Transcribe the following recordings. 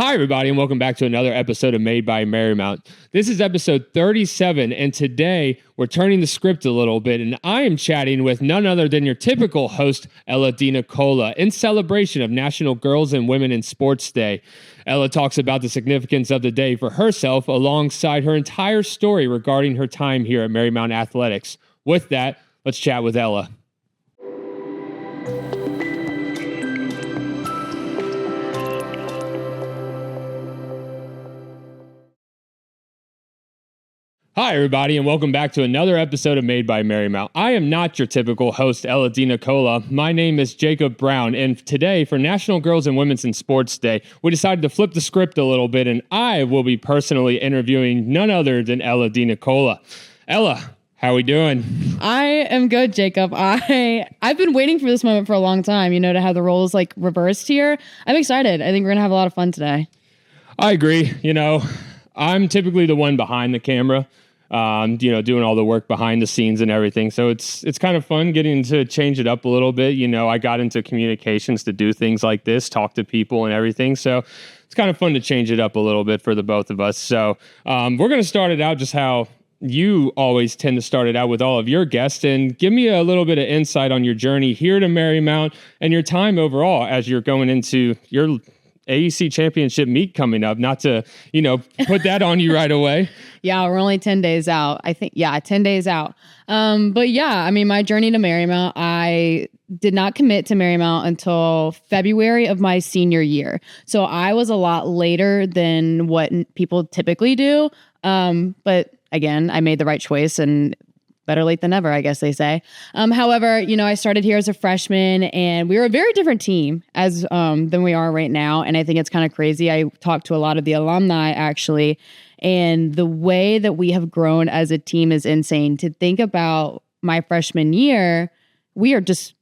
Hi, everybody, and welcome back to another episode of Made by Marymount. This is episode 37, and today we're turning the script a little bit, and I am chatting with none other than your typical host, Ella DeNicola, in celebration of National Girls and Women in Sports Day. Ella talks about the significance of the day for herself alongside her entire story regarding her time here at Marymount Athletics. With that, let's chat with Ella. Hi, everybody, and welcome back to another episode of Made by Marymount. I am not your typical host, Ella DeNicola. My name is Jacob Brown, and today, for National Girls and Women's in Sports Day, we decided to flip the script a little bit, and I will be personally interviewing none other than Ella DeNicola. Ella, how are we doing? I am good, Jacob. I've been waiting for this moment for a long time, to have the roles reversed here. I'm excited. I think we're going to have a lot of fun today. I agree. I'm typically the one behind the camera. Doing all the work behind the scenes and everything. So it's kind of fun getting to change it up a little bit. I got into communications to do things like this, talk to people and everything. So it's kind of fun to change it up a little bit for the both of us. So we're going to start it out just how you always tend to start it out with all of your guests, and give me a little bit of insight on your journey here to Marymount and your time overall as you're going into your AEC championship meet coming up. Not to, put that on you right away. Yeah, we're only 10 days out. 10 days out. My journey to Marymount, I did not commit to Marymount until February of my senior year. So I was a lot later than what people typically do. But again, I made the right choice, and better late than never, I guess they say. However, I started here as a freshman, and we were a very different team than we are right now. And I think it's kind of crazy. I talked to a lot of the alumni, actually, and the way that we have grown as a team is insane. To think about my freshman year, we are just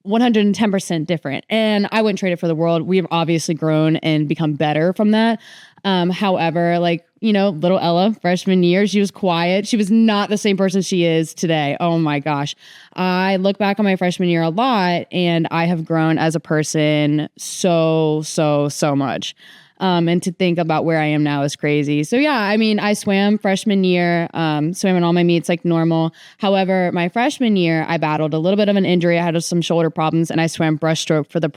110% different. And I wouldn't trade it for the world. We have obviously grown and become better from that. However, little Ella, freshman year, she was quiet. She was not the same person she is today. Oh my gosh. I look back on my freshman year a lot, and I have grown as a person so much. And to think about where I am now is crazy. So I swam freshman year, swam in all my meets like normal. However, my freshman year, I battled a little bit of an injury. I had some shoulder problems, and I swam breaststroke for the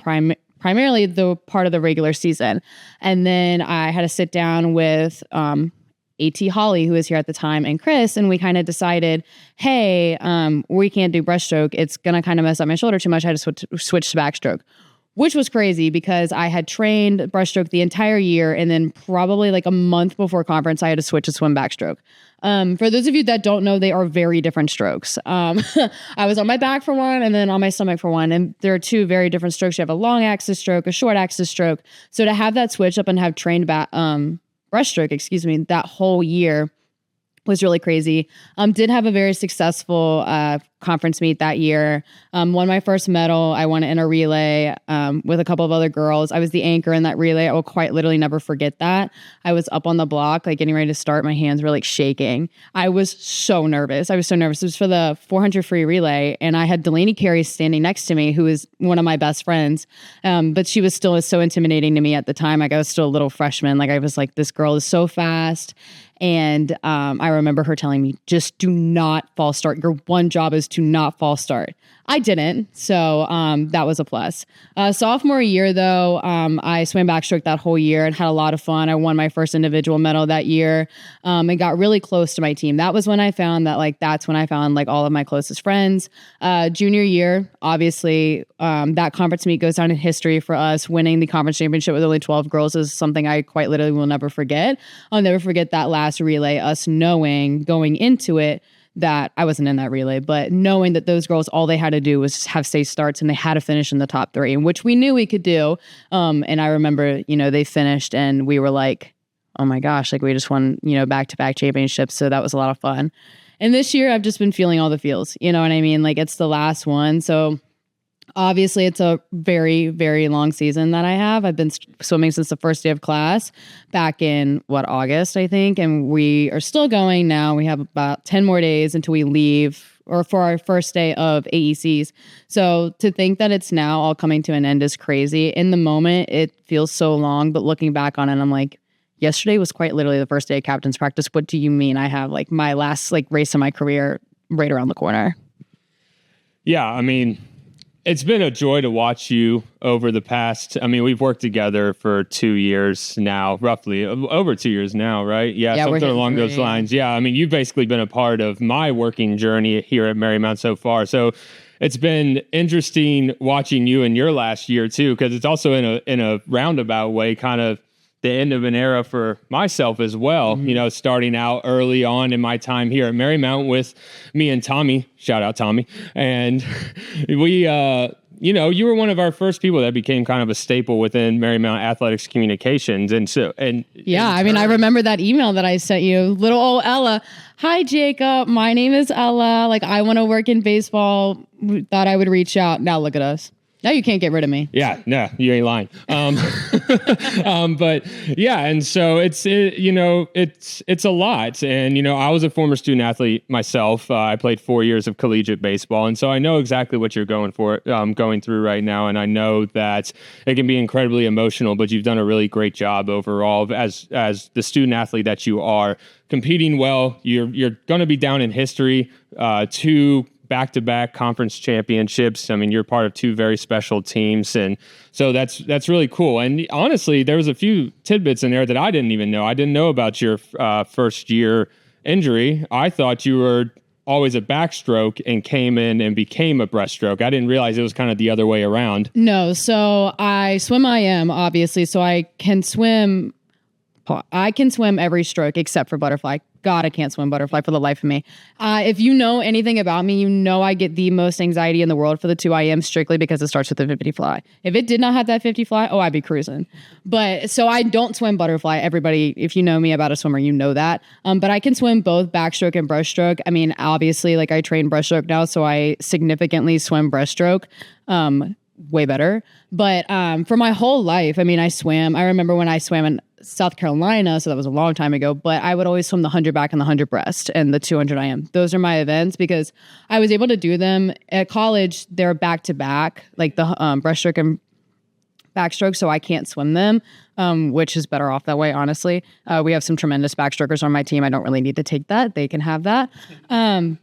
primarily the part of the regular season. And then I had to sit down with A.T. Holly, who was here at the time, and Chris, and we kind of decided, hey, we can't do breaststroke. It's going to kind of mess up my shoulder too much. I had to switch to backstroke, which was crazy because I had trained breaststroke the entire year, and then probably a month before conference, I had to switch to swim backstroke. For those of you that don't know, they are very different strokes. I was on my back for one, and then on my stomach for one, and there are two very different strokes. You have a long axis stroke, a short axis stroke. So to have that switch up and have trained breaststroke, that whole year was really crazy. Did have a very successful conference meet that year. Won my first medal. I won it in a relay with a couple of other girls. I was the anchor in that relay. I will quite literally never forget that. I was up on the block, getting ready to start. My hands were shaking. I was so nervous. It was for the 400 free relay, and I had Delaney Carey standing next to me, who is one of my best friends. But she was still so intimidating to me at the time. I was still a little freshman. I was this girl is so fast. And I remember her telling me, just do not false start. Your one job is to not false start. I didn't. So that was a plus. Sophomore year, though, I swam backstroke that whole year and had a lot of fun. I won my first individual medal that year and got really close to my team. That was when I found that, that's when I found all of my closest friends. Junior year, obviously, that conference meet goes down in history for us. Winning the conference championship with only 12 girls is something I quite literally will never forget. I'll never forget that last relay, us knowing going into it that I wasn't in that relay, but knowing that those girls, all they had to do was have safe starts, and they had to finish in the top 3, which we knew we could do. And I remember, they finished, and we were like, oh my gosh, we just won, back-to-back championships. So that was a lot of fun. And this year I've just been feeling all the feels, you know what I mean? It's the last one. So obviously, it's a very, very long season that I have. I've been swimming since the first day of class back in, August, I think. And we are still going now. We have about 10 more days until we leave or for our first day of AECs. So to think that it's now all coming to an end is crazy. In the moment, it feels so long, but looking back on it, I'm like, yesterday was quite literally the first day of captain's practice. What do you mean? I have like my last like race of my career right around the corner. Yeah, I mean, it's been a joy to watch you over the past. I mean, we've worked together for 2 years now, roughly over 2 years now, right? Yeah, something along those lines. Yeah, I mean, you've basically been a part of my working journey here at Marymount so far. So it's been interesting watching you in your last year too, because it's also in a roundabout way kind of the end of an era for myself as well, you know, starting out early on in my time here at Marymount with me and Tommy, shout out Tommy. And we, you know, you were one of our first people that became kind of a staple within Marymount Athletics communications. And so, yeah, I mean, I remember that email that I sent you, little old Ella. Hi, Jacob. My name is Ella. Like, I want to work in baseball. Thought I would reach out. Now look at us. Now you can't get rid of me. Yeah, no, you ain't lying. But yeah, and so it's a lot. And you know, I was a former student athlete myself. I played 4 years of collegiate baseball, and so I know exactly what you're going through right now. And I know that it can be incredibly emotional, but you've done a really great job overall as the student athlete that you are, competing well. You're going to be down in history. Two back-to-back conference championships. I mean, you're part of two very special teams. And so that's really cool. And honestly, there was a few tidbits in there that I didn't even know. I didn't know about your first year injury. I thought you were always a backstroke and came in and became a breaststroke. I didn't realize it was kind of the other way around. No. So I swim IM, obviously. So I can swim every stroke except for butterfly. God, I can't swim butterfly for the life of me. If you know anything about me, you know I get the most anxiety in the world for the 2 IM strictly because it starts with the 50 fly. If it did not have that 50 fly, I'd be cruising. But so I don't swim butterfly. Everybody, if you know me about a swimmer, you know that. But I can swim both backstroke and breaststroke. I mean, obviously, like I train breaststroke now, so I significantly swim breaststroke. Way better. But for my whole life, I mean, I swam. I remember when I swam in South Carolina, so that was a long time ago, but I would always swim the 100 back and the 100 breast and the 200 IM. Those are my events because I was able to do them at college. They're back to back, like the breaststroke and backstroke, so I can't swim them, which is better off that way, honestly. We have some tremendous backstrokers on my team. I don't really need to take that. They can have that.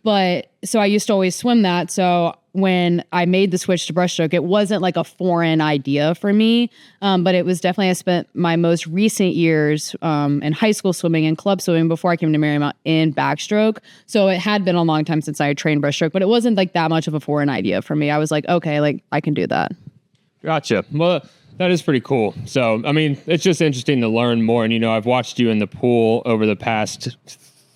But so I used to always swim that. So when I made the switch to breaststroke, it wasn't like a foreign idea for me, but it was definitely, I spent my most recent years in high school swimming and club swimming before I came to Marymount in backstroke. So it had been a long time since I had trained breaststroke, but it wasn't like that much of a foreign idea for me. I was like, okay, like I can do that. Gotcha. Well, that is pretty cool. So, I mean, it's just interesting to learn more. And, you know, I've watched you in the pool over the past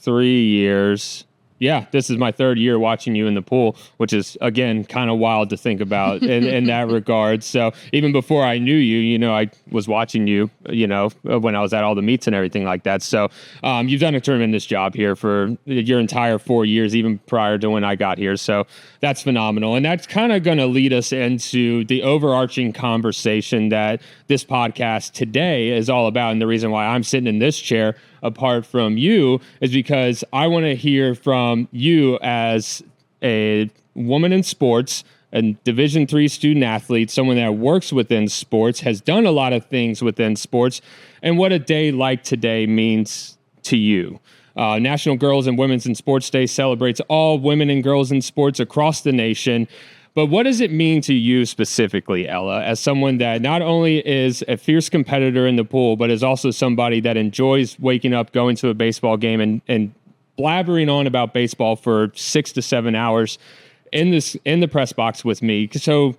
3 years. Yeah, this is my third year watching you in the pool, which is, again, kind of wild to think about in that regard. So even before I knew you, you know, I was watching you, you know, when I was at all the meets and everything like that. So you've done a tremendous job here for your entire 4 years, even prior to when I got here. So that's phenomenal. And that's kind of going to lead us into the overarching conversation that this podcast today is all about. And the reason why I'm sitting in this chair apart from you is because I want to hear from you as a woman in sports, a Division III student athlete, someone that works within sports, has done a lot of things within sports, and what a day like today means to you. National Girls and Women's in Sports Day celebrates all women and girls in sports across the nation. But what does it mean to you specifically, Ella, as someone that not only is a fierce competitor in the pool, but is also somebody that enjoys waking up, going to a baseball game and blabbering on about baseball for 6 to 7 hours in the press box with me? So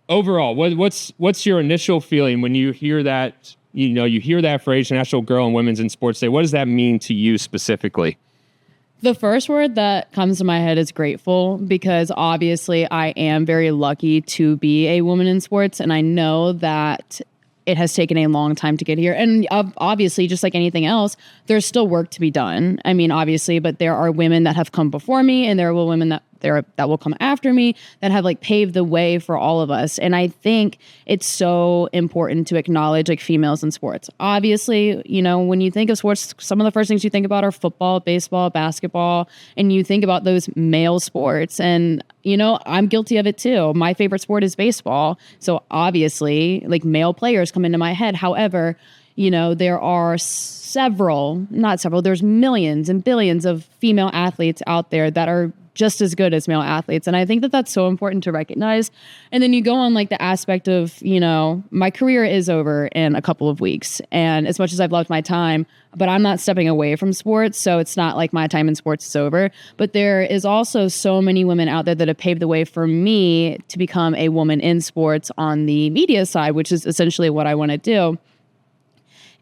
overall, what's your initial feeling when you hear that, you know, you hear that phrase, National Girl and Women's in Sports Day? What does that mean to you specifically? The first word that comes to my head is grateful, because obviously I am very lucky to be a woman in sports, and I know that it has taken a long time to get here. And obviously, just like anything else, there's still work to be done. I mean, obviously, but there are women that have come before me, and there are women that that will come after me that have like paved the way for all of us. And I think it's so important to acknowledge like females in sports. Obviously, you know, when you think of sports, some of the first things you think about are football, baseball, basketball, and you think about those male sports. And, you know, I'm guilty of it too. My favorite sport is baseball. So obviously, like male players come into my head. However, you know, there are there's millions and billions of female athletes out there that are just as good as male athletes. And I think that that's so important to recognize. And then you go on like the aspect of, you know, my career is over in a couple of weeks. And as much as I've loved my time, but I'm not stepping away from sports. So it's not like my time in sports is over. But there is also so many women out there that have paved the way for me to become a woman in sports on the media side, which is essentially what I want to do.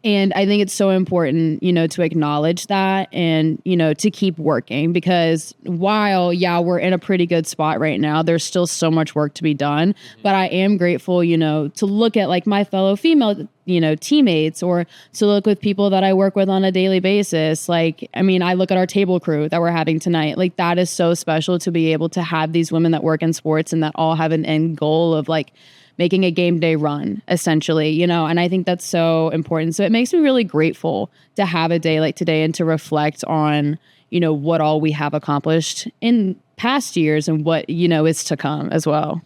And I think it's so important, you know, to acknowledge that and, you know, to keep working because while, yeah, we're in a pretty good spot right now, there's still so much work to be done. But I am grateful, you know, to look at like my fellow female, you know, teammates or to look with people that I work with on a daily basis. Like, I mean, I look at our table crew that we're having tonight. Like that is so special to be able to have these women that work in sports and that all have an end goal of like, making a game day run, essentially, you know, and I think that's so important. So it makes me really grateful to have a day like today and to reflect on, you know, what all we have accomplished in past years and what, you know, is to come as well.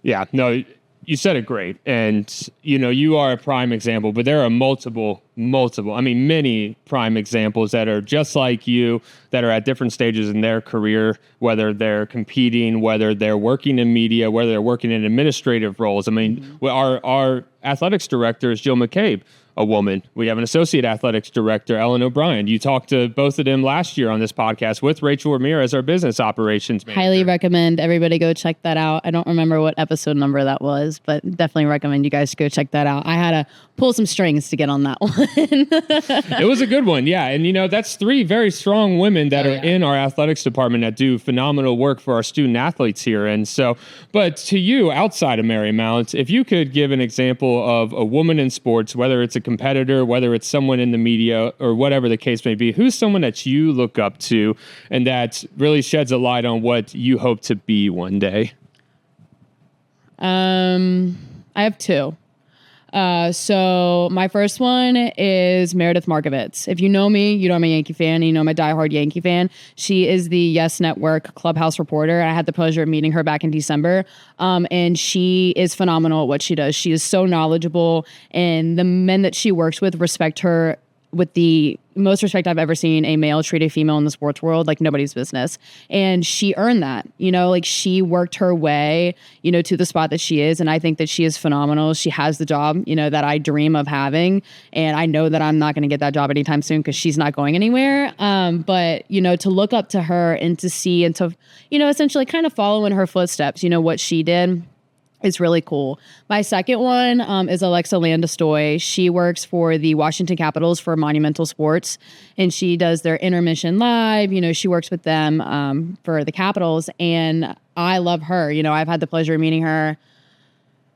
Yeah, no, you said it great. And, you know, you are a prime example, but there are multiple, many prime examples that are just like you, that are at different stages in their career, whether they're competing, whether they're working in media, whether they're working in administrative roles. I mean, our athletics director is Jill McCabe, a woman. We have an associate athletics director, Ellen O'Brien. You talked to both of them last year on this podcast with Rachel Ramirez, our business operations manager. Highly recommend everybody go check that out. I don't remember what episode number that was, but definitely recommend you guys go check that out. I had to pull some strings to get on that one. It was a good one, yeah. And, you know, that's three very strong women that are in our athletics department that do phenomenal work for our student athletes here. And so, but to you, outside of Marymount, if you could give an example of a woman in sports, whether it's a competitor, whether it's someone in the media or whatever the case may be, who's someone that you look up to and that really sheds a light on what you hope to be one day? I have two. So my first one is Meredith Markovitz. If you know me, you know I'm a Yankee fan, and you know I'm a diehard Yankee fan. She is the Yes Network clubhouse reporter. I had the pleasure of meeting her back in December. And she is phenomenal at what she does. She is so knowledgeable, and the men that she works with respect her with the most respect I've ever seen a male treat a female in the sports world like nobody's business. And she earned that, you know, like she worked her way, you know, to the spot that she is. And I think that she is phenomenal. She has the job, you know, that I dream of having. And I know that I'm not going to get that job anytime soon because she's not going anywhere. But, you know, to look up to her and to see and to, you know, essentially kind of follow in her footsteps, you know, what she did. It's really cool. My second one is Alexa Landestoy. She works for the Washington Capitals for Monumental Sports, and she does their intermission live. You know, she works with them for the Capitals, and I love her. You know, I've had the pleasure of meeting her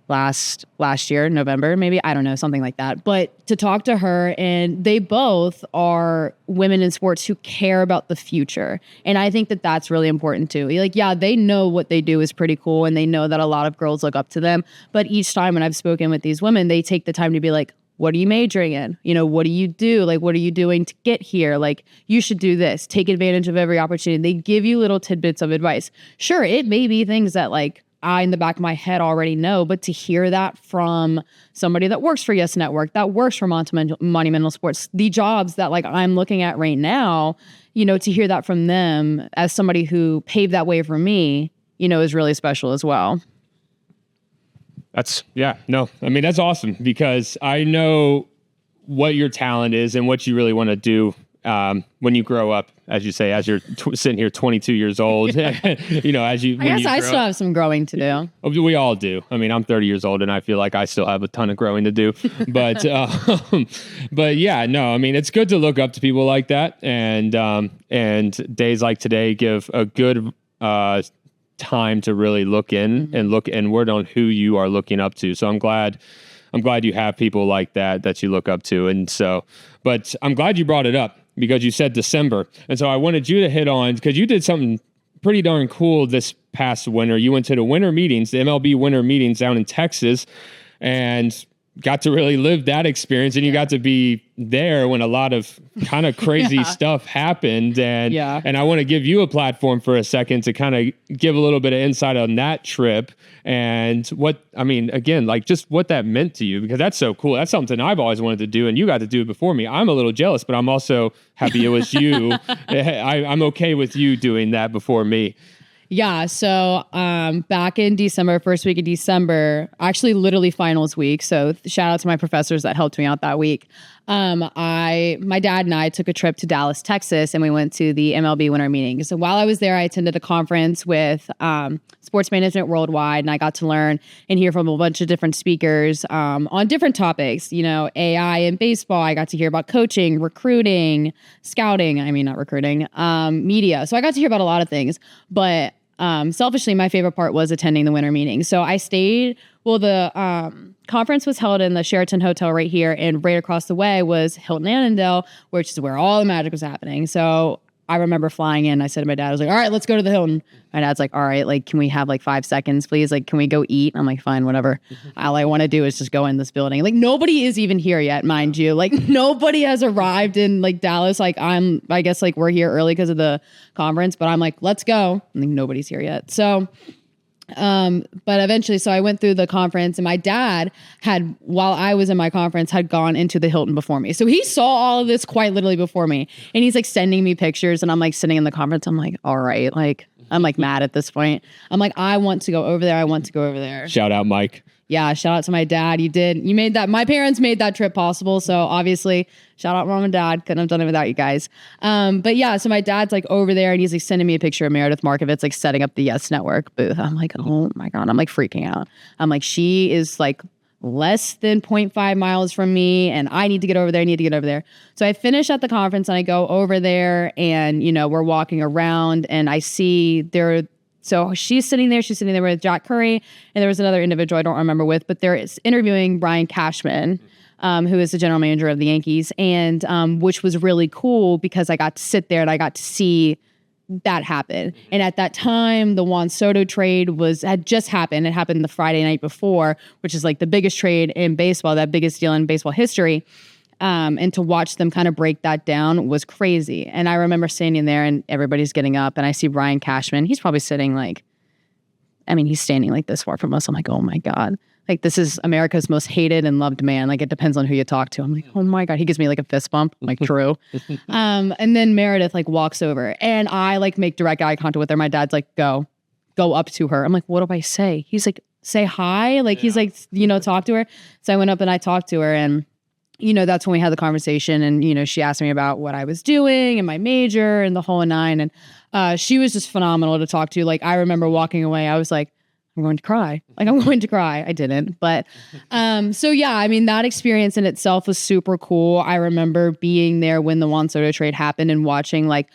last year, November, maybe, I don't know, something like that. But to talk to her, and they both are women in sports who care about the future. And I think that that's really important too. Like, yeah, they know what they do is pretty cool, and they know that a lot of girls look up to them. But each time when I've spoken with these women, they take the time to be like, what are you majoring in? You know, what do you do? Like, what are you doing to get here? Like, you should do this. Take advantage of every opportunity. They give you little tidbits of advice. Sure, it may be things that like I in the back of my head already know, but to hear that from somebody that works for Yes Network, that works for Monumental Sports, the jobs that like I'm looking at right now, you know, to hear that from them as somebody who paved that way for me, you know, is really special as well. That's awesome because I know what your talent is and what you really want to do when you grow up, as you say, as you're sitting here 22 years old, you know, I guess I still have some growing to do. We all do. I mean, I'm 30 years old and I feel like I still have a ton of growing to do, but yeah, no, I mean, it's good to look up to people like that. And days like today give a good, time to really look in and look inward on who you are looking up to. So I'm glad you have people like that you look up to. And so, but I'm glad you brought it up because you said December. And so I wanted you to hit on, because you did something pretty darn cool this past winter. You went to the winter meetings, the MLB winter meetings down in Texas, and got to really live that experience. And you got to be there when a lot of kind of crazy stuff happened. And I want to give you a platform for a second to kind of give a little bit of insight on that trip and again, like just what that meant to you, because that's so cool. That's something I've always wanted to do, and you got to do it before me. I'm a little jealous, but I'm also happy it was you. I'm okay with you doing that before me. Yeah. So back in December, first week of December, actually literally finals week. So shout out to my professors that helped me out that week. My dad and I took a trip to Dallas, Texas, and we went to the MLB winter meeting. So while I was there, I attended a conference with Sports Management Worldwide, and I got to learn and hear from a bunch of different speakers on different topics. AI in baseball. I got to hear about coaching, recruiting, scouting. I mean, not recruiting, media. So I got to hear about a lot of things, but selfishly, my favorite part was attending the winter meeting. So I stayed. Well, the conference was held in the Sheraton Hotel right here, and right across the way was Hilton Annandale, which is where all the magic was happening. So I remember flying in. I said to my dad, I was like, all right, let's go to the Hilton. My dad's like, all right, like, can we have like 5 seconds, please? Like, can we go eat? I'm like, fine, whatever. All I want to do is just go in this building. Like, nobody is even here yet, mind you. Like, nobody has arrived in like Dallas. Like, I guess like we're here early because of the conference, but I'm like, let's go. I think nobody's here yet. So but eventually, so I went through the conference, and my dad while I was in my conference, had gone into the Hilton before me. So he saw all of this quite literally before me, and he's like sending me pictures, and I'm like sitting in the conference. I'm like, all right, like, I'm like mad at this point. I'm like, I want to go over there. I want to go over there. Shout out, Mike. Yeah, shout out to my dad. You made that. My parents made that trip possible. So obviously, shout out mom and dad. Couldn't have done it without you guys. But yeah, so my dad's like over there, and he's like sending me a picture of Meredith Markovitz like setting up the Yes Network booth. I'm like, oh my God. I'm like freaking out. I'm like, she is like less than 0.5 miles from me, and I need to get over there. So I finish at the conference, and I go over there, and we're walking around, and I see so she's sitting there with Jack Curry, and there was another individual I don't remember with, but they're interviewing Brian Cashman, who is the general manager of the Yankees, and which was really cool because I got to sit there and I got to see that happen. And at that time, the Juan Soto trade had just happened. It happened the Friday night before, which is like the biggest trade in baseball, that biggest deal in baseball history. And to watch them kind of break that down was crazy. And I remember standing there, and everybody's getting up, and I see Brian Cashman. He's probably sitting he's standing like this far from us. I'm like, oh my God. Like, this is America's most hated and loved man. Like, it depends on who you talk to. I'm like, oh my God. He gives me like a fist bump. I'm like, true. And then Meredith like walks over, and I like make direct eye contact with her. My dad's like, go up to her. I'm like, what do I say? He's like, say hi. Like, he's like, talk to her. So I went up and I talked to her, and that's when we had the conversation, and, she asked me about what I was doing and my major and the whole nine. And she was just phenomenal to talk to. Like, I remember walking away, I was like, I'm going to cry. I didn't. But so, yeah, I mean, that experience in itself was super cool. I remember being there when the Juan Soto trade happened and watching like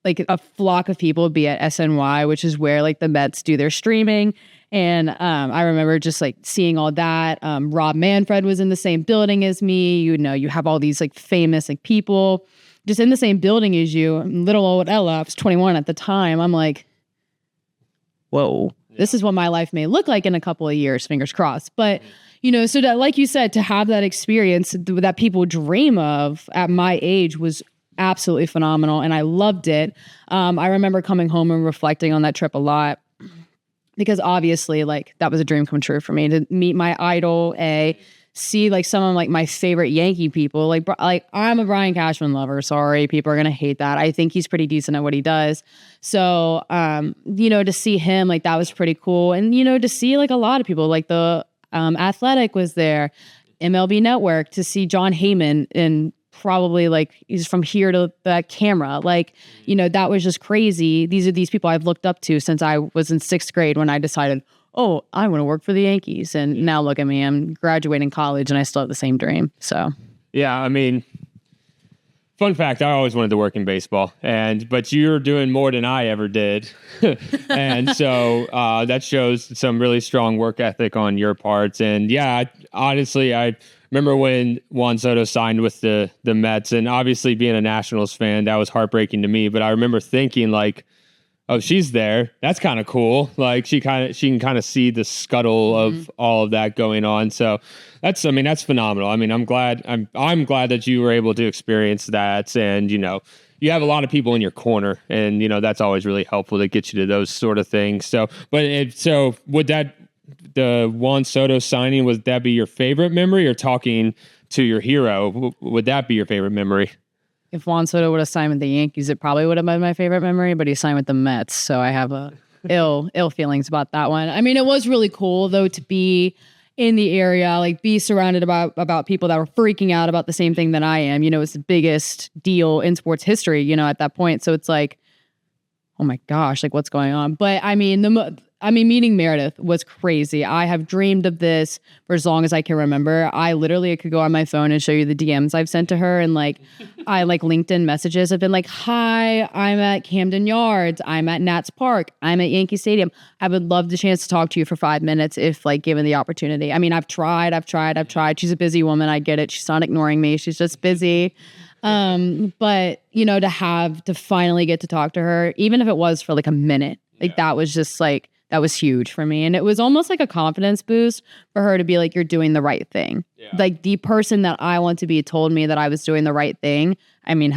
a flock of people be at SNY, which is where like the Mets do their streaming. And I remember just like seeing all that. Rob Manfred was in the same building as me. You have all these like famous like people just in the same building as you. Little old Ella, I was 21 at the time. I'm like, whoa, this is what my life may look like in a couple of years, fingers crossed. But, so that, like you said, to have that experience that people dream of at my age was absolutely phenomenal. And I loved it. I remember coming home and reflecting on that trip a lot. Because obviously, like, that was a dream come true for me to meet my idol, see like some of like my favorite Yankee people. Like I'm a Brian Cashman lover. Sorry, people are gonna hate that. I think he's pretty decent at what he does. So, to see him, like, that was pretty cool. And to see like a lot of people, like the Athletic was there, MLB Network, to see John Heyman and probably like he's from here to that camera, like, that was just crazy. These are these people I've looked up to since I was in 6th grade when I decided, oh, I want to work for the Yankees. And now look at me, I'm graduating college and I still have the same dream. So yeah, I mean, fun fact, I always wanted to work in baseball, but you're doing more than I ever did. And so that shows some really strong work ethic on your part. And yeah, honestly, I remember when Juan Soto signed with the Mets, and obviously being a Nationals fan, that was heartbreaking to me. But I remember thinking like, oh, she's there. That's kind of cool. Like she can kind of see the scuttle of all of that going on. So that's phenomenal. I mean, I'm glad that you were able to experience that, and you have a lot of people in your corner, and that's always really helpful to get you to those sort of things. So, so would the Juan Soto signing, would that be your favorite memory, or talking to your hero, would that be your favorite memory? If Juan Soto would have signed with the Yankees, it probably would have been my favorite memory, but he signed with the Mets, so I have ill feelings about that one. I mean, it was really cool though to be in the area, like be surrounded about people that were freaking out about the same thing that I am. It's the biggest deal in sports history, at that point. So it's like, oh my gosh, like what's going on? But I mean, meeting Meredith was crazy. I have dreamed of this for as long as I can remember. I could go on my phone and show you the DMs I've sent to her. And LinkedIn messages have been like, hi, I'm at Camden Yards. I'm at Nats Park. I'm at Yankee Stadium. I would love the chance to talk to you for 5 minutes if given the opportunity. I mean, I've tried. She's a busy woman. I get it. She's not ignoring me. She's just busy. But to finally get to talk to her, even if it was for a minute, that was just that was huge for me. And it was almost like a confidence boost for her to be like, you're doing the right thing. Yeah. The person that I want to be told me that I was doing the right thing. I mean,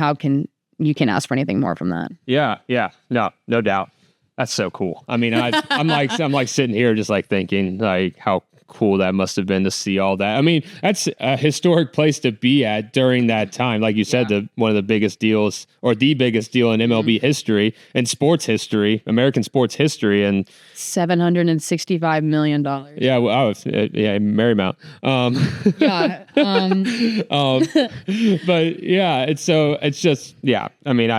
you can ask for anything more from that? Yeah. Yeah. No doubt. That's so cool. I mean, I'm sitting here just thinking how cool that must have been to see all that. I mean, that's a historic place to be at during that time. Like you said, one of the biggest deals, or the biggest deal in MLB history and sports history, American sports history, and $765 million. Yeah, Marymount. But yeah, it's just I mean,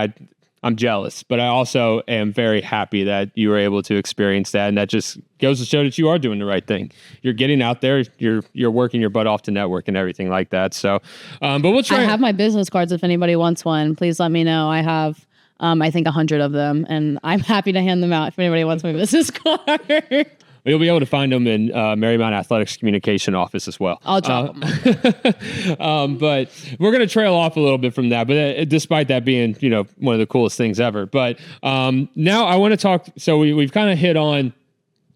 I'm jealous, but I also am very happy that you were able to experience that, and that just goes to show that you are doing the right thing. You're getting out there, you're working your butt off to network and everything like that. So, but we'll try. I have my business cards if anybody wants one. Please let me know. I have, I think 100 of them, and I'm happy to hand them out if anybody wants my business card. You'll be able to find them in Marymount Athletics communication office as well. I'll drop them. But we're going to trail off a little bit from that. But despite that being, one of the coolest things ever. But now I want to talk. So we've kind of hit on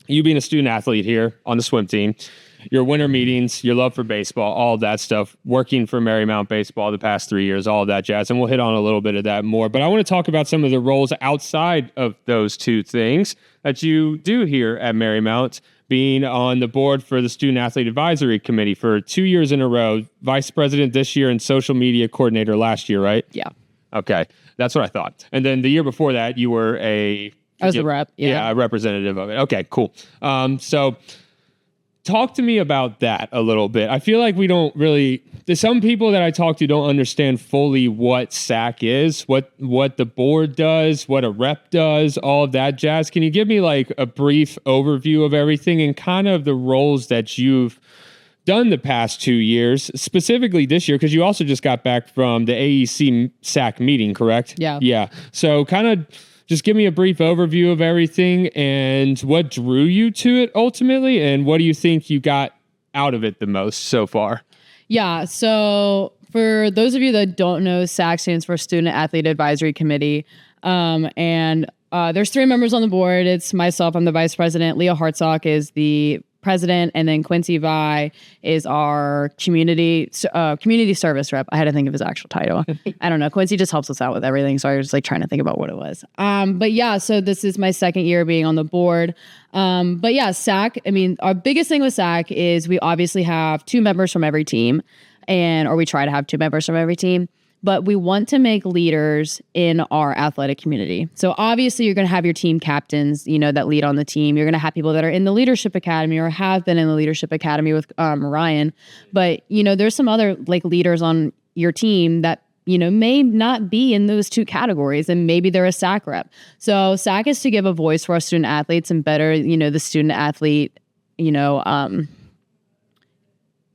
you being a student athlete here on the swim team, your winter meetings, your love for baseball, all of that stuff, working for Marymount baseball the past 3 years, all of that jazz. And we'll hit on a little bit of that more. But I want to talk about some of the roles outside of those two things that you do here at Marymount, being on the board for the Student Athlete Advisory Committee for 2 years in a row, vice president this year and social media coordinator last year, right? Yeah. Okay. That's what I thought. And then the year before that, you were I was a rep. Yeah, a representative of it. Okay, cool. So talk to me about that a little bit. I feel like we don't really, there's some people that I talk to don't understand fully what SAC is, what the board does, what a rep does, all of that jazz. Can you give me a brief overview of everything and kind of the roles that you've done the past 2 years, specifically this year, because you also just got back from the AEC SAC meeting, correct? Yeah. Yeah. So kind of just give me a brief overview of everything and what drew you to it ultimately, and what do you think you got out of it the most so far? Yeah, so for those of you that don't know, SAC stands for Student Athlete Advisory Committee, and there's 3 members on the board. It's myself, I'm the vice president. Leah Hartsock is the president, and then Quincy Vi is our community service rep. I had to think of his actual title. I don't know. Quincy just helps us out with everything, so I was trying to think about what it was. But yeah, so this is my second year being on the board. But yeah, SAC, I mean, our biggest thing with SAC is we obviously have 2 members from every team, or we try to have 2 members from every team. But we want to make leaders in our athletic community. So obviously you're going to have your team captains, that lead on the team. You're going to have people that are in the leadership academy or have been in the leadership academy with Ryan. But, there's some other leaders on your team that, may not be in those 2 categories, and maybe they're a SAC rep. So SAC is to give a voice for our student athletes and better, the student athlete,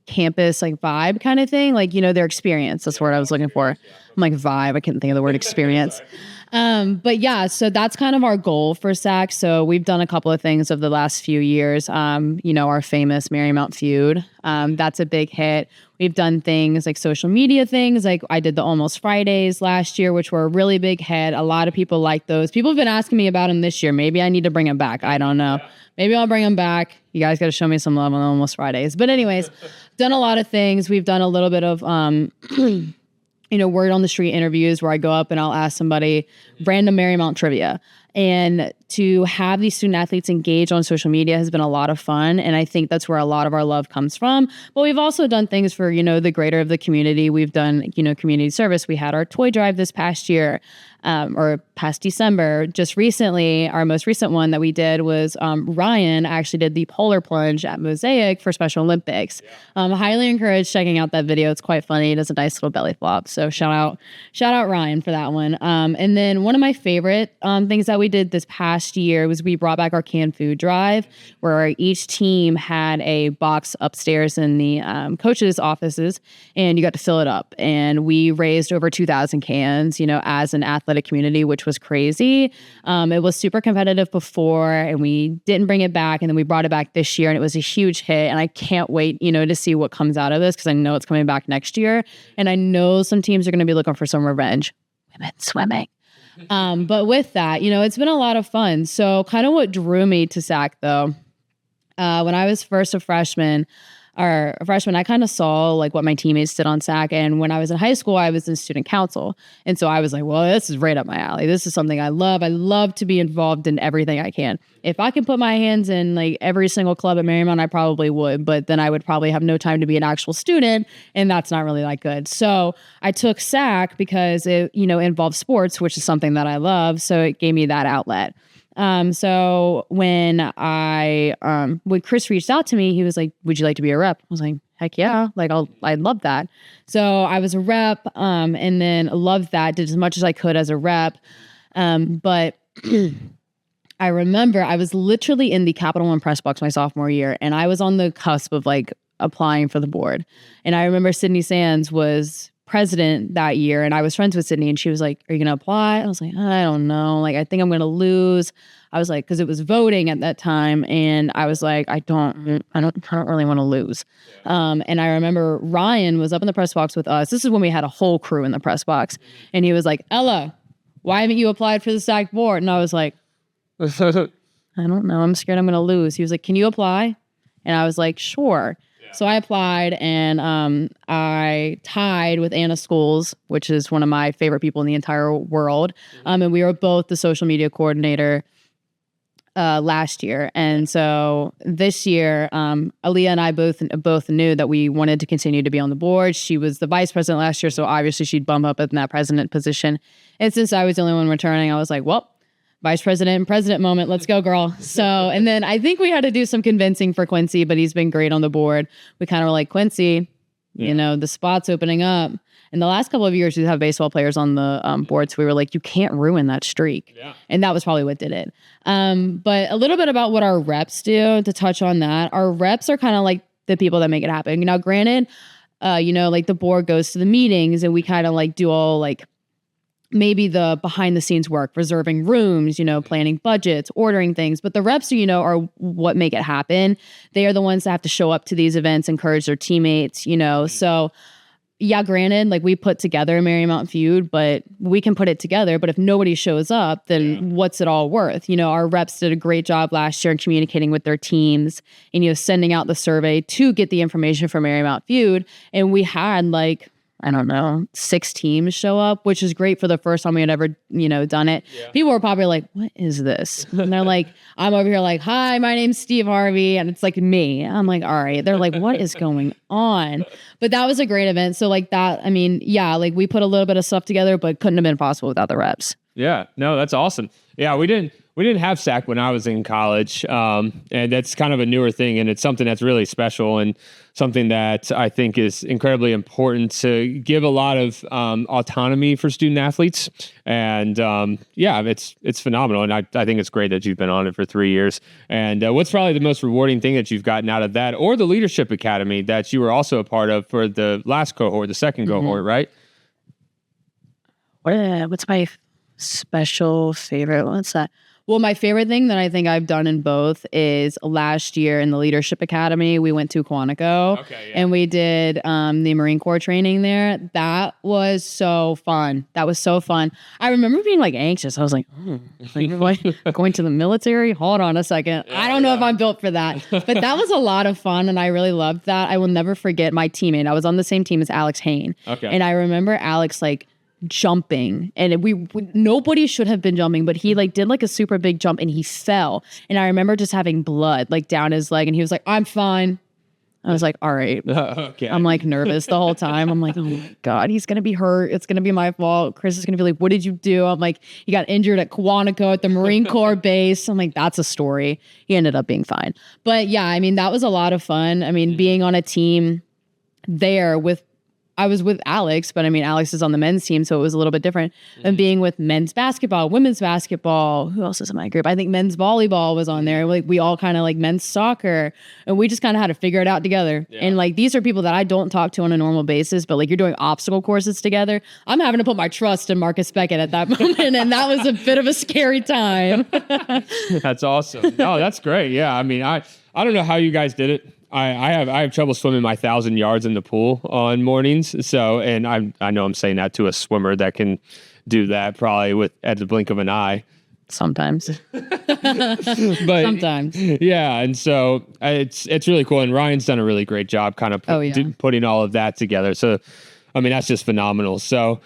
campus vibe kind of thing, their experience. That's the word I was looking for. I'm vibe. I couldn't think of the word experience. But yeah, so that's kind of our goal for SAC. So we've done a couple of things over the last few years. Our famous Marymount feud. That's a big hit. We've done things like social media things. Like I did the Almost Fridays last year, which were a really big hit. A lot of people like those. People have been asking me about them this year. Maybe I need to bring them back. I don't know. Maybe I'll bring them back. You guys got to show me some love on Almost Fridays. But anyways, done a lot of things. We've done a little bit of, word on the street interviews where I go up and I'll ask somebody random Marymount trivia. And to have these student athletes engage on social media has been a lot of fun. And I think that's where a lot of our love comes from. But we've also done things for, the greater of the community. We've done, community service. We had our toy drive this past year. Or past December. Just recently, our most recent one that we did was Ryan actually did the polar plunge at Mosaic for Special Olympics. Highly encourage checking out that video. It's quite funny. It does a nice little belly flop. So shout out Ryan for that one. And then one of my favorite things that we did this past year was we brought back our canned food drive, where each team had a box upstairs in the coaches' offices, and you got to fill it up. And we raised over 2,000 cans, as an athletic community, which was crazy. It was super competitive before, and we didn't bring it back, and then we brought it back this year, and it was a huge hit. And I can't wait, to see what comes out of this, because I know it's coming back next year, and I know some teams are going to be looking for some revenge. Women swimming. But with that, it's been a lot of fun. So kind of what drew me to SAC, though, when I was first a freshman, I kind of saw like what my teammates did on SAC. And when I was in high school, I was in student council. And so I was like, well, this is right up my alley. This is something I love. I love to be involved in everything I can. If I can put my hands in like every single club at Marymount, I probably would, but then I would probably have no time to be an actual student. And that's not really that good. So I took SAC because it, involved sports, which is something that I love. So it gave me that outlet. So when when Chris reached out to me, he was like, would you like to be a rep? I was like, heck yeah. Like I'd love that. So I was a rep, and then loved that, did as much as I could as a rep. But I remember I was literally in the Capital One press box my sophomore year, and I was on the cusp of like applying for the board. And I remember Sydney Sands was president that year, and I was friends with Sydney, and she was like, are you gonna apply? I was like, I don't know, like I think I'm gonna lose. I was like, because it was voting at that time, and I was like, I don't really want to lose. And I remember Ryan was up in the press box with us. This is when we had a whole crew in the press box, and he was like, Ella, why haven't you applied for the SAC board? And I was like, I don't know, I'm scared I'm gonna lose. He was like, can you apply? And I was like, sure. So I applied, and I tied with Anna Scholes, which is one of my favorite people in the entire world. And we were both the social media coordinator last year. And so this year, Aaliyah and I both knew that we wanted to continue to be on the board. She was the vice president last year, so obviously she'd bump up in that president position. And since I was the only one returning, I was like, well, vice president and president moment. Let's go, girl. So, and then I think we had to do some convincing for Quincy, but he's been great on the board. We kind of were like, Quincy, the spot's opening up. In the last couple of years, we have baseball players on the board. So we were like, you can't ruin that streak. Yeah. And that was probably what did it. But a little bit about what our reps do, to touch on that. Our reps are kind of like the people that make it happen. Now, granted, like the board goes to the meetings, and we kind of like do all like maybe the behind the scenes work, reserving rooms, planning budgets, ordering things. But the reps, are what make it happen. They are the ones that have to show up to these events, encourage their teammates, So yeah, granted, like we put together a Marymount feud, but we can put it together. But if nobody shows up, then what's it all worth? Our reps did a great job last year in communicating with their teams and, sending out the survey to get the information for Marymount feud. And we had like, I don't know, 6 teams show up, which is great for the first time we had ever, done it. Yeah. People were probably like, what is this? And they're like, I'm over here like, hi, my name's Steve Harvey. And it's like me. I'm like, all right. They're like, what is going on? But that was a great event. So like that, like we put a little bit of stuff together, but couldn't have been possible without the reps. Yeah, no, that's awesome. Yeah, we didn't have SAC when I was in college, and that's kind of a newer thing, and it's something that's really special and something that I think is incredibly important to give a lot of autonomy for student athletes. And it's phenomenal, and I think it's great that you've been on it for 3 years. And what's probably the most rewarding thing that you've gotten out of that, or the Leadership Academy that you were also a part of for the last cohort, the second cohort, right? What's my special favorite? What's that? Well, my favorite thing that I think I've done in both is last year in the Leadership Academy, we went to Quantico and we did the Marine Corps training there. That was so fun. I remember being like anxious. I was like, going to the military? Hold on a second. I don't know if I'm built for that. But that was a lot of fun and I really loved that. I will never forget my teammate. I was on the same team as Alex Hayne. And I remember Alex like jumping and we nobody should have been jumping, but he like did like a super big jump and he fell. And I remember just having blood like down his leg and he was like, I'm fine. I was like, all right. I'm like nervous the whole time. I'm like, oh my God, he's going to be hurt. It's going to be my fault. Chris is going to be like, what did you do? I'm like, he got injured at Quantico at the Marine Corps base. I'm like, that's a story. He ended up being fine. But yeah, I mean, that was a lot of fun. I mean, being on a team there I was with Alex, but I mean, Alex is on the men's team, so it was a little bit different. And being with men's basketball, women's basketball, who else is in my group? I think men's volleyball was on there. Like we all kind of like men's soccer, and we just kind of had to figure it out together. Yeah. And like these are people that I don't talk to on a normal basis, but like you're doing obstacle courses together. I'm having to put my trust in Marcus Beckett at that moment, and that was a bit of a scary time. That's awesome. Oh, that's great. Yeah, I mean, I don't know how you guys did it. I have trouble swimming my 1,000 yards in the pool on mornings. So, and I know I'm saying that to a swimmer that can do that probably at the blink of an eye. Sometimes. But sometimes. Yeah. And so it's really cool. And Ryan's done a really great job kind of putting all of that together. So, I mean, that's just phenomenal. So,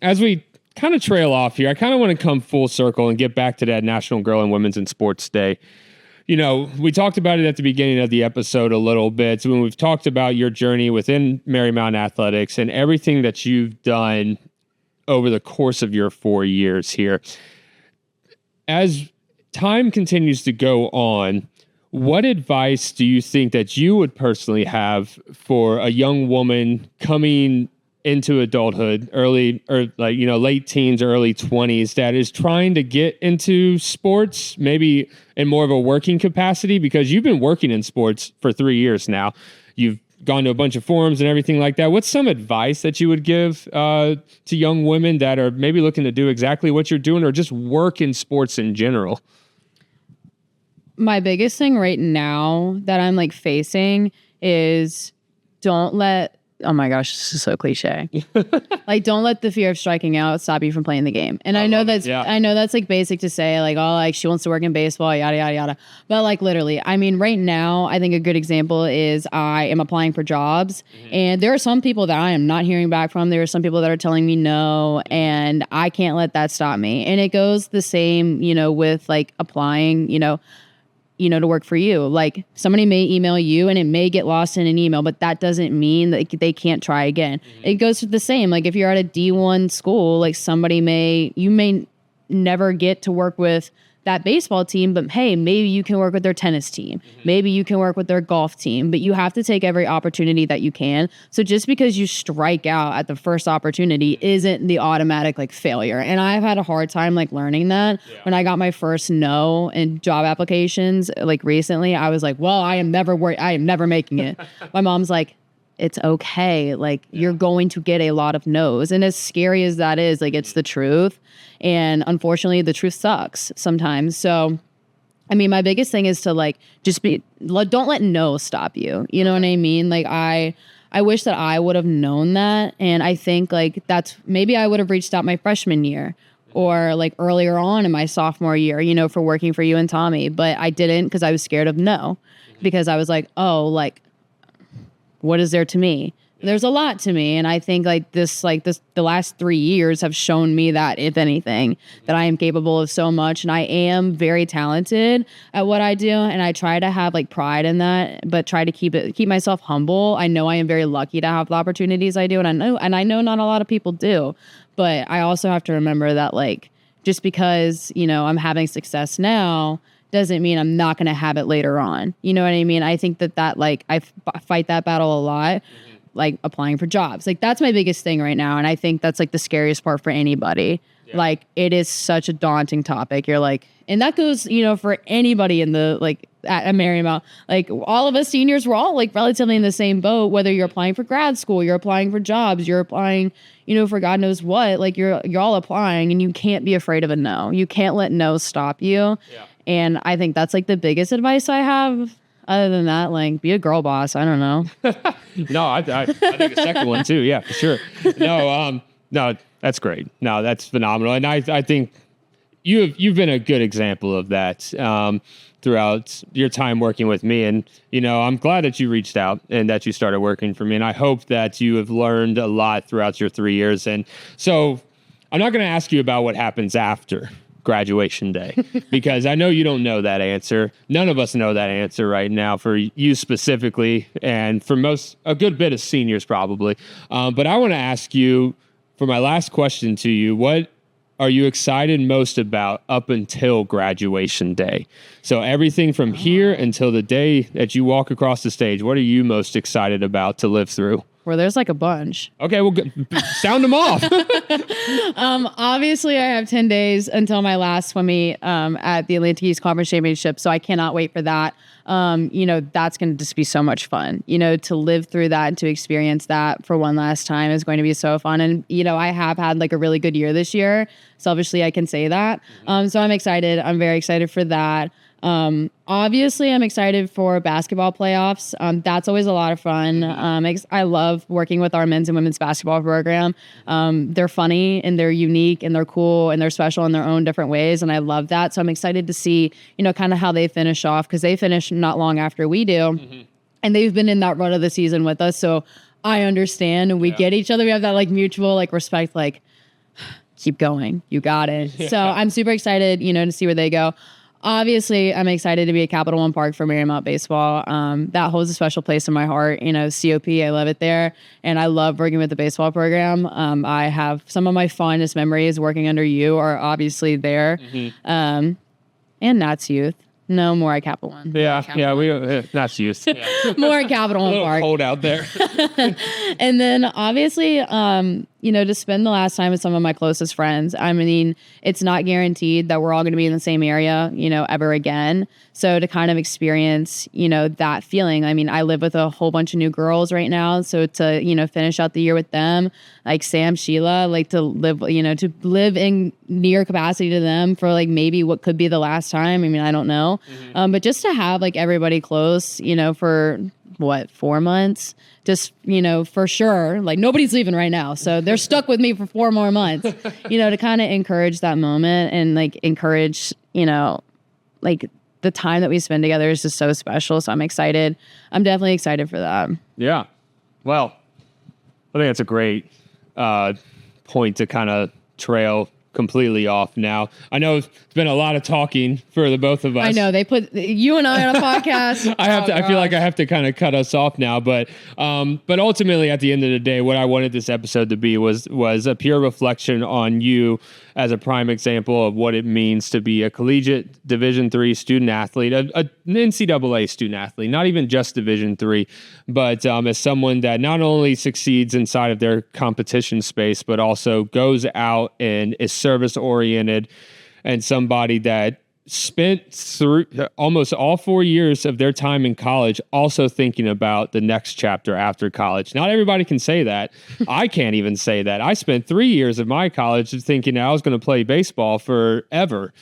as we kind of trail off here, I kind of want to come full circle and get back to that National Girl and Women's in Sports Day. You know, we talked about it at the beginning of the episode a little bit. So when we've talked about your journey within Marymount Athletics and everything that you've done over the course of your 4 years here. As time continues to go on, what advice do you think that you would personally have for a young woman coming into adulthood, late teens, early 20s, that is trying to get into sports, maybe in more of a working capacity? Because you've been working in sports for 3 years now. You've gone to a bunch of forums and everything like that. What's some advice that you would give to young women that are maybe looking to do exactly what you're doing or just work in sports in general? My biggest thing right now that I'm like facing is don't let, oh my gosh, this is so cliche. Like, don't let the fear of striking out stop you from playing the game. And I know that's like basic to say, like, oh, like she wants to work in baseball, yada, yada, yada. But like literally, I mean, right now, I think a good example is I am applying for jobs and there are some people that I am not hearing back from. There are some people that are telling me no, and I can't let that stop me. And it goes the same, with like applying, to work for you. Like somebody may email you and it may get lost in an email, but that doesn't mean that they can't try again. It goes to the same. Like if you're at a D1 school, like you may never get to work with that baseball team, but hey, maybe you can work with their tennis team. Maybe you can work with their golf team, but you have to take every opportunity that you can. So just because you strike out at the first opportunity isn't the automatic like failure. And I've had a hard time like learning that. When I got my first no in job applications, like recently, I was like, well, I am never making it. My mom's like, it's okay. Like you're going to get a lot of no's. And as scary as that is, like it's the truth. And unfortunately, the truth sucks sometimes. So, I mean, my biggest thing is to like, don't let no stop you. You know what I mean? Like I wish that I would have known that. And I think like maybe I would have reached out my freshman year or like earlier on in my sophomore year, for working for you and Tommy, but I didn't because I was scared of no, because I was like, oh, like, what is there to me? There's a lot to me. And I think the last 3 years have shown me that, if anything, that I am capable of so much. And I am very talented at what I do. And I try to have like pride in that, but try to keep myself humble. I know I am very lucky to have the opportunities I do. And I know not a lot of people do, but I also have to remember that like, just because, I'm having success now doesn't mean I'm not going to have it later on. You know what I mean? I think that like I fight that battle a lot. like applying for jobs. Like that's my biggest thing right now. And I think that's like the scariest part for anybody. Yeah. Like it is such a daunting topic. You're like, and that goes, for anybody in the, like at Marymount, like all of us seniors, we're all like relatively in the same boat, whether you're applying for grad school, you're applying for jobs, you're applying, for God knows what, like you're all applying, and you can't be afraid of a no. You can't let no stop you. Yeah. And I think that's like the biggest advice I have. Other than that, like be a girl boss. I don't know. No, I think the second one too. Yeah, for sure. No, that's great. No, that's phenomenal. And I think you've been a good example of that throughout your time working with me. And, I'm glad that you reached out and that you started working for me. And I hope that you have learned a lot throughout your 3 years. And so I'm not going to ask you about what happens after graduation day, because I know you don't know that answer. None of us know that answer right now for you specifically, and for a good bit of seniors probably. But I want to ask you, for my last question to you, what are you excited most about up until graduation day? So everything from here until the day that you walk across the stage, what are you most excited about to live through? Well, there's like a bunch. Okay, well, sound them off. Obviously, I have 10 days until my last swim meet at the Atlantic East Conference Championship, so I cannot wait for that. That's going to just be so much fun. To live through that and to experience that for one last time is going to be so fun. And, I have had like a really good year this year. Selfishly, I can say that. So I'm excited. I'm very excited for that. Obviously, I'm excited for basketball playoffs. That's always a lot of fun. I love working with our men's and women's basketball program. They're funny and they're unique and they're cool and they're special in their own different ways. And I love that. So I'm excited to see, kind of how they finish off, because they finish not long after we do. Mm-hmm. And they've been in that run of the season with us. So I understand and we get each other. We have that like mutual like respect, like keep going. You got it. Yeah. So I'm super excited, to see where they go. Obviously, I'm excited to be at Capital One Park for Marymount baseball. That holds a special place in my heart. COP, I love it there. And I love working with the baseball program. I have some of my fondest memories working under you are obviously there. Mm-hmm. And Nats Youth. No, more at Capital One. Yeah, Nats Youth. Yeah. More at Capital One Park. Cold out there. And then obviously, to spend the last time with some of my closest friends. I mean, it's not guaranteed that we're all going to be in the same area, ever again. So to kind of experience, that feeling. I mean, I live with a whole bunch of new girls right now. So to, finish out the year with them, like Sam, Sheila, like to live in near capacity to them for like maybe what could be the last time. I mean, I don't know. Mm-hmm. But just to have like everybody close, for 4 months, just, for sure, like nobody's leaving right now. So they're stuck with me for 4 more months, to kind of encourage that moment and like encourage, like the time that we spend together is just so special. So I'm excited. I'm definitely excited for that. Yeah. Well, I think that's a great point to kind of trail completely off now. I know it's been a lot of talking for the both of us. I know they put you and I on a podcast. I feel like I have to kind of cut us off now, but ultimately at the end of the day, what I wanted this episode to be was a pure reflection on you as a prime example of what it means to be a collegiate Division III student athlete, an NCAA student athlete, not even just Division III, but as someone that not only succeeds inside of their competition space, but also goes out and is service-oriented, and somebody that spent through almost all 4 years of their time in college also thinking about the next chapter after college. Not everybody can say that. I can't even say that. I spent 3 years of my college thinking I was going to play baseball forever,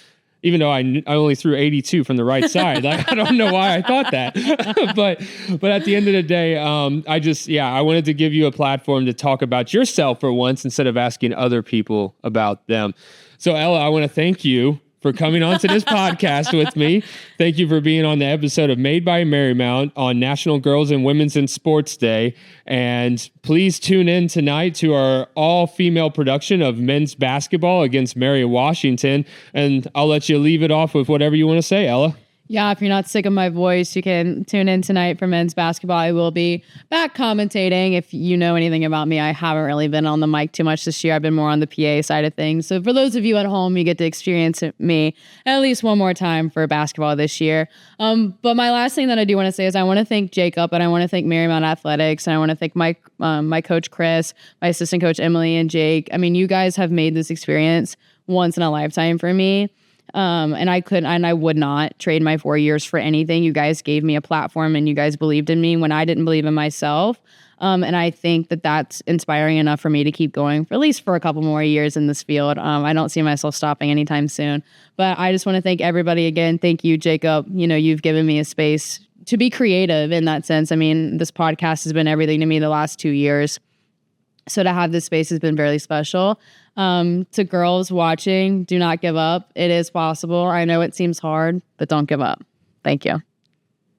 even though I only threw 82 from the right side. Like, I don't know why I thought that. but at the end of the day, I wanted to give you a platform to talk about yourself for once instead of asking other people about them. So Ella, I want to thank you for coming on to this podcast with me. Thank you for being on the episode of Made by Marymount on National Girls and Women's in Sports Day. And please tune in tonight to our all-female production of men's basketball against Mary Washington. And I'll let you leave it off with whatever you want to say, Ella. Yeah, if you're not sick of my voice, you can tune in tonight for men's basketball. I will be back commentating. If you know anything about me, I haven't really been on the mic too much this year. I've been more on the PA side of things. So for those of you at home, you get to experience me at least one more time for basketball this year. But my last thing that I do want to say is I want to thank Jacob, and I want to thank Marymount Athletics, and I want to thank my coach Chris, my assistant coach Emily, and Jake. I mean, you guys have made this experience once in a lifetime for me. And I would not trade my 4 years for anything. You guys gave me a platform and you guys believed in me when I didn't believe in myself. And I think that that's inspiring enough for me to keep going for at least for a couple more years in this field. I don't see myself stopping anytime soon, but I just want to thank everybody again. Thank you, Jacob. You know, you've given me a space to be creative in that sense. I mean, this podcast has been everything to me the last 2 years. So to have this space has been very special. To girls watching, do not give up. It is possible. I know it seems hard, but don't give up. Thank you.